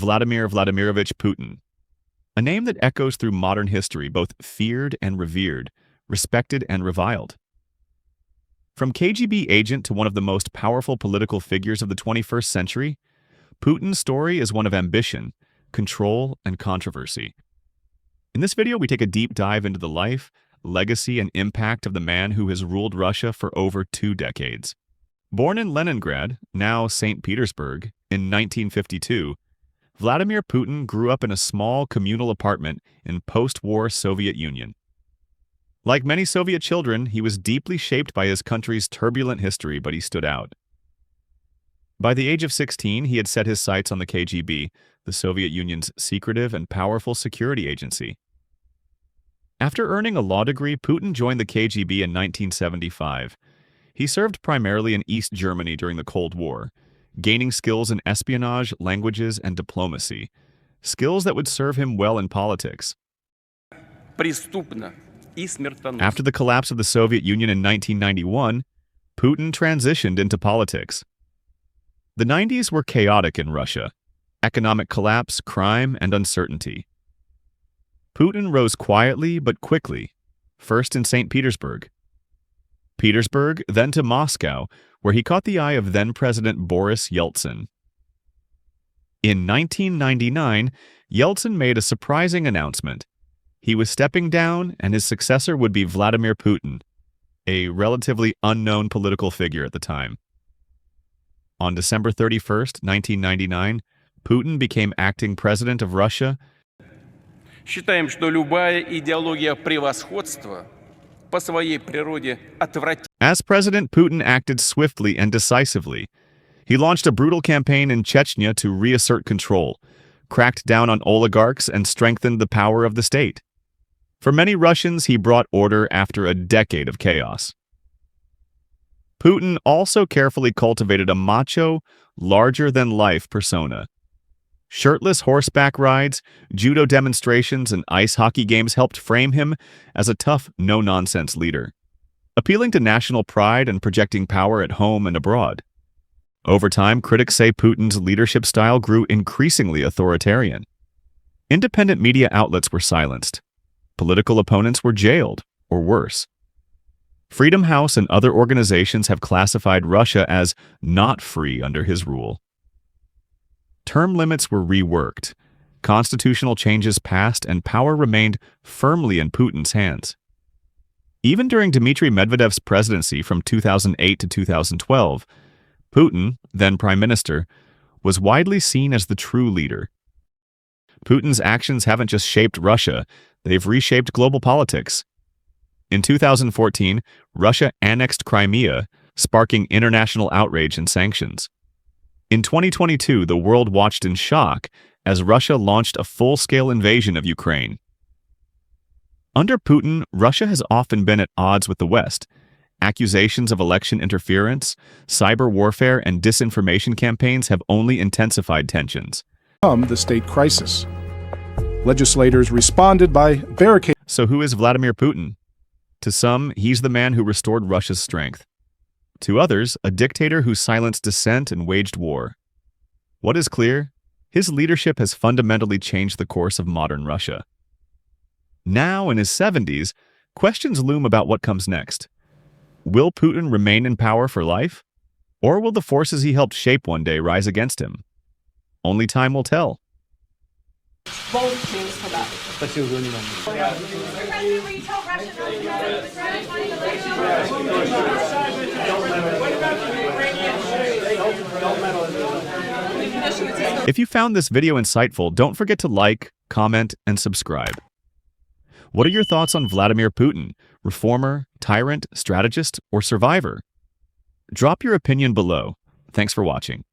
Vladimir Vladimirovich Putin, a name that echoes through modern history, both feared and revered, respected and reviled. From KGB agent to one of the most powerful political figures of the 21st century, Putin's story is one of ambition, control, and controversy. In this video, we take a deep dive into the life, legacy, and impact of the man who has ruled Russia for over 2 decades. Born in Leningrad, now St. Petersburg, in 1952, Vladimir Putin grew up in a small communal apartment in post-war Soviet Union. Like many Soviet children, he was deeply shaped by his country's turbulent history, but he stood out. By the age of 16, he had set his sights on the KGB, the Soviet Union's secretive and powerful security agency. After earning a law degree, Putin joined the KGB in 1975. He served primarily in East Germany during the Cold War, gaining skills in espionage, languages, and diplomacy, skills that would serve him well in politics. After the collapse of the Soviet Union in 1991, Putin transitioned into politics. The 90s were chaotic in Russia: economic collapse, crime, and uncertainty. Putin rose quietly but quickly, first in St. Petersburg, then to Moscow, where he caught the eye of then-President Boris Yeltsin. In 1999, Yeltsin made a surprising announcement. He was stepping down, and his successor would be Vladimir Putin, a relatively unknown political figure at the time. On December 31st, 1999, Putin became acting president of Russia. Считаем, что любая идеология превосходства по своей природе отвратительна. As president, Putin acted swiftly and decisively. He launched a brutal campaign in Chechnya to reassert control, cracked down on oligarchs, and strengthened the power of the state. For many Russians, he brought order after a decade of chaos. Putin also carefully cultivated a macho, larger-than-life persona. Shirtless horseback rides, judo demonstrations, and ice hockey games helped frame him as a tough, no-nonsense leader, appealing to national pride and projecting power at home and abroad. Over time, critics say Putin's leadership style grew increasingly authoritarian. Independent media outlets were silenced. Political opponents were jailed, or worse. Freedom House and other organizations have classified Russia as not free under his rule. Term limits were reworked, constitutional changes passed, and power remained firmly in Putin's hands. Even during Dmitry Medvedev's presidency from 2008 to 2012, Putin, then prime minister, was widely seen as the true leader. Putin's actions haven't just shaped Russia, they've reshaped global politics. In 2014, Russia annexed Crimea, sparking international outrage and sanctions. In 2022, the world watched in shock as Russia launched a full-scale invasion of Ukraine. Under Putin, Russia has often been at odds with the West. Accusations of election interference, cyber warfare, and disinformation campaigns have only intensified tensions. The state crisis. Legislators responded by barricading. So who is Vladimir Putin? To some, he's the man who restored Russia's strength. To others, a dictator who silenced dissent and waged war. What is clear? His leadership has fundamentally changed the course of modern Russia. Now, in his 70s, questions loom about what comes next. Will Putin remain in power for life? Or will the forces he helped shape one day rise against him? Only time will tell. If you found this video insightful, don't forget to like, comment, and subscribe. What are your thoughts on Vladimir Putin, reformer, tyrant, strategist, or survivor? Drop your opinion below. Thanks for watching.